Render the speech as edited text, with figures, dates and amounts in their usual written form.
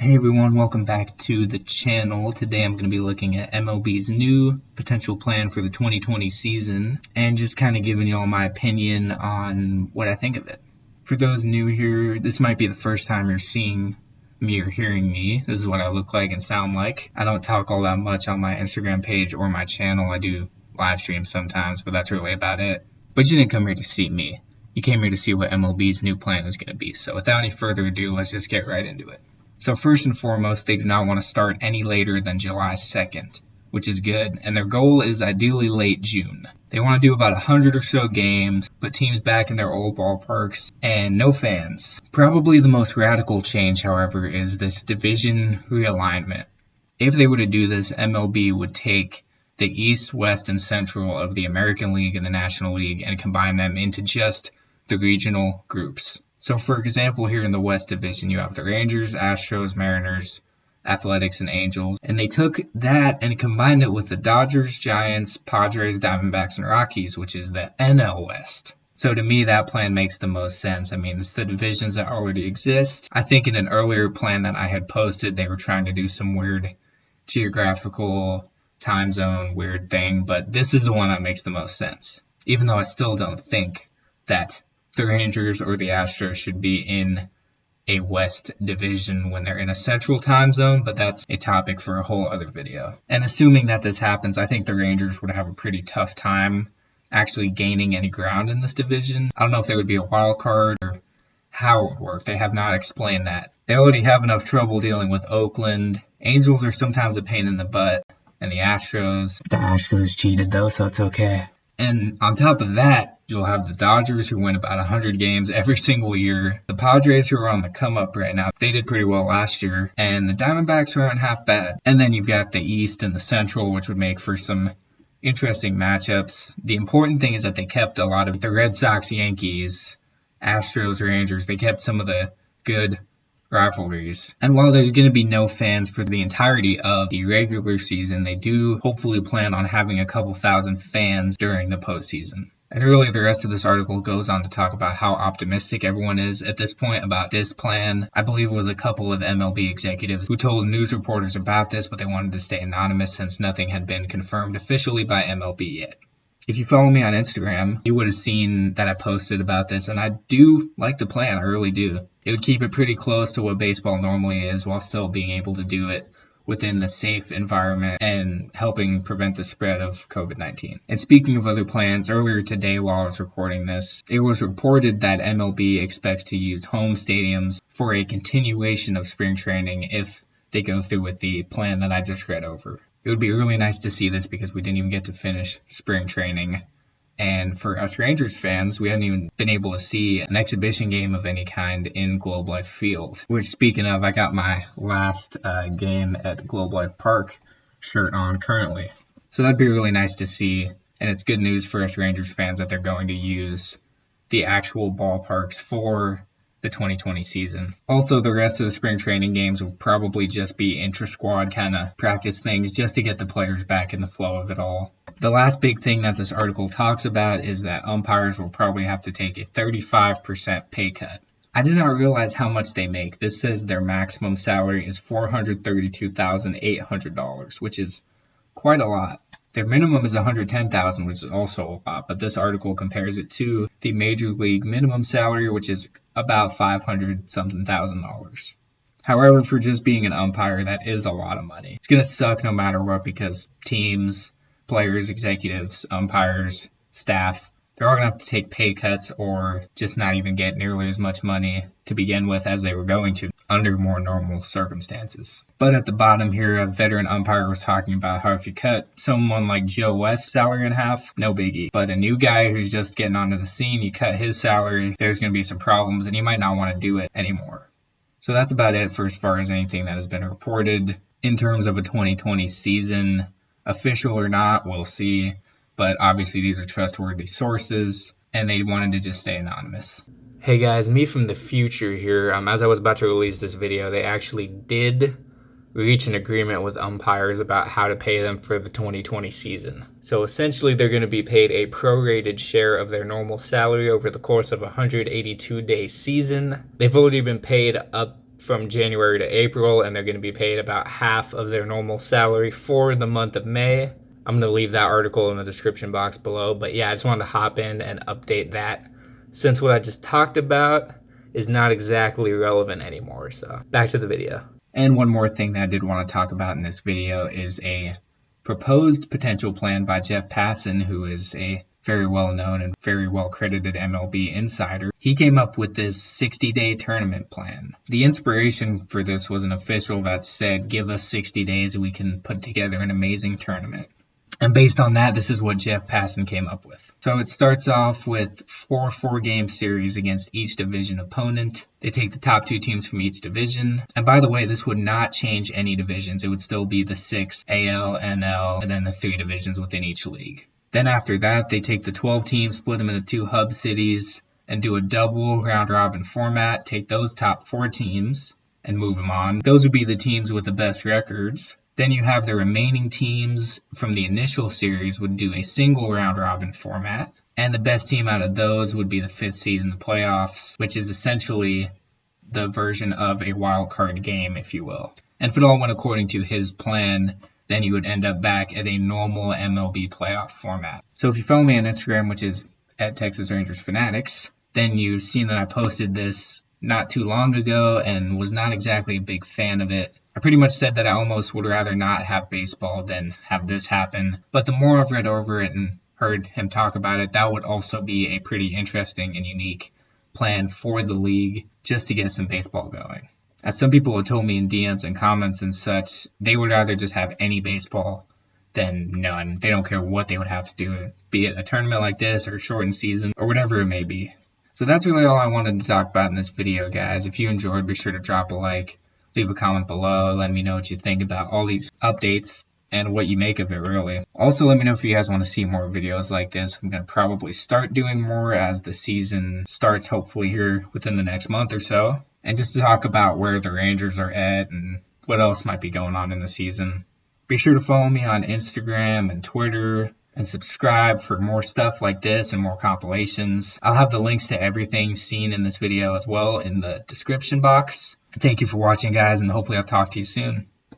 Hey everyone, welcome back to the channel. Today I'm going to be looking at MLB's new potential plan for the 2020 season and just kind of giving you all my opinion on what I think of it. For those new here, this might be the first time you're seeing me or hearing me. This is what I look like and sound like. I don't talk all that much on my Instagram page or my channel. I do live streams sometimes, but that's really about it. But you didn't come here to see me. You came here to see what MLB's new plan is going to be. So without any further ado, let's just get right into it. So first and foremost, they do not want to start any later than July 2nd, which is good, and their goal is ideally late June. They want to do about 100 or so games, put teams back in their old ballparks, and no fans. Probably the most radical change, however, is this division realignment. If they were to do this, MLB would take the East, West, and Central of the American League and the National League and combine them into just the regional groups. So, for example, here in the West Division, you have the Rangers, Astros, Mariners, Athletics, and Angels. And they took that and combined it with the Dodgers, Giants, Padres, Diamondbacks, and Rockies, which is the NL West. So to me, that plan makes the most sense. I mean, it's the divisions that already exist. I think in an earlier plan that I had posted, they were trying to do some weird geographical time zone weird thing. But this is the one that makes the most sense. Even though I still don't think that the Rangers or the Astros should be in a West division when they're in a central time zone, but that's a topic for a whole other video. And assuming that this happens, I think the Rangers would have a pretty tough time actually gaining any ground in this division. I don't know if there would be a wild card or how it would work. They have not explained that. They already have enough trouble dealing with Oakland. Angels are sometimes a pain in the butt, and the Astros cheated though, so it's okay. And on top of that, you'll have the Dodgers who win about 100 games every single year. The Padres who are on the come up right now. They did pretty well last year. And the Diamondbacks who aren't half bad. And then you've got the East and the Central, which would make for some interesting matchups. The important thing is that they kept a lot of the Red Sox, Yankees, Astros, Rangers. They kept some of the good rivalries. And while there's going to be no fans for the entirety of the regular season, they do hopefully plan on having a couple thousand fans during the postseason. And really, the rest of this article goes on to talk about how optimistic everyone is at this point about this plan. I believe it was a couple of MLB executives who told news reporters about this, but they wanted to stay anonymous since nothing had been confirmed officially by MLB yet. If you follow me on Instagram, you would have seen that I posted about this, and I do like the plan, I really do. It would keep it pretty close to what baseball normally is while still being able to do it within the safe environment and helping prevent the spread of COVID-19. And speaking of other plans, earlier today while I was recording this, it was reported that MLB expects to use home stadiums for a continuation of spring training if they go through with the plan that I just read over. It would be really nice to see this because we didn't even get to finish spring training. And for us Rangers fans, we hadn't even been able to see an exhibition game of any kind in Globe Life Field. Which, speaking of, I got my last game at Globe Life Park shirt on currently. So that'd be really nice to see. And it's good news for us Rangers fans that they're going to use the actual ballparks for the 2020 season. Also, the rest of the spring training games will probably just be intra-squad kind of practice things just to get the players back in the flow of it all. The last big thing that this article talks about is that umpires will probably have to take a 35% pay cut. I did not realize how much they make. This says their maximum salary is $432,800, which is quite a lot. Their minimum is $110,000, which is also a lot, but this article compares it to the major league minimum salary, which is about $500-something thousand. However, for just being an umpire, that is a lot of money. It's going to suck no matter what because teams, players, executives, umpires, staff, they're all going to have to take pay cuts or just not even get nearly as much money to begin with as they were going to under more normal circumstances. But at the bottom here, a veteran umpire was talking about how if you cut someone like Joe West's salary in half, no biggie. But a new guy who's just getting onto the scene, you cut his salary, there's going to be some problems and he might not want to do it anymore. So that's about it for as far as anything that has been reported in terms of a 2020 season. Official or not, we'll see. But obviously these are trustworthy sources, and they wanted to just stay anonymous. Hey guys, me from the future here. As I was about to release this video, they actually did reach an agreement with umpires about how to pay them for the 2020 season. So essentially they're going to be paid a prorated share of their normal salary over the course of a 182-day season. They've already been paid up from January to April, and they're going to be paid about half of their normal salary for the month of May. I'm going to leave that article in the description box below. But yeah, I just wanted to hop in and update that since what I just talked about is not exactly relevant anymore. So back to the video. And one more thing that I did want to talk about in this video is a proposed potential plan by Jeff Passan, who is a very well-known and very well-credited MLB insider. He came up with this 60-day tournament plan. The inspiration for this was an official that said, give us 60 days and we can put together an amazing tournament. And based on that, this is what Jeff Passan came up with. So it starts off with 4-game series against each division opponent. They take the top 2 teams from each division. And by the way, this would not change any divisions. It would still be the 6 AL, NL, and then the 3 divisions within each league. Then after that, they take the 12 teams, split them into 2 hub cities, and do a double round-robin format. Take those top 4 teams and move them on. Those would be the teams with the best records. Then you have the remaining teams from the initial series would do a single round-robin format, and the best team out of those would be the 5th seed in the playoffs, which is essentially the version of a wild card game, if you will. And if it all went according to his plan, then you would end up back at a normal MLB playoff format. So if you follow me on Instagram, which is at Texas Rangers Fanatics, then you've seen that I posted this not too long ago and was not exactly a big fan of it. I pretty much said that I almost would rather not have baseball than have this happen. But the more I've read over it and heard him talk about it, that would also be a pretty interesting and unique plan for the league just to get some baseball going. As some people have told me in DMs and comments and such, they would rather just have any baseball than none. They don't care what they would have to do, be it a tournament like this or a shortened season or whatever it may be. So that's really all I wanted to talk about in this video, guys. If you enjoyed, be sure to drop a like. Leave a comment below, let me know what you think about all these updates and what you make of it, really. Also, let me know if you guys want to see more videos like this. I'm going to probably start doing more as the season starts, hopefully here within the next month or so. And just to talk about where the Rangers are at and what else might be going on in the season. Be sure to follow me on Instagram and Twitter and subscribe for more stuff like this and more compilations. I'll have the links to everything seen in this video as well in the description box. Thank you for watching, guys, and hopefully I'll talk to you soon.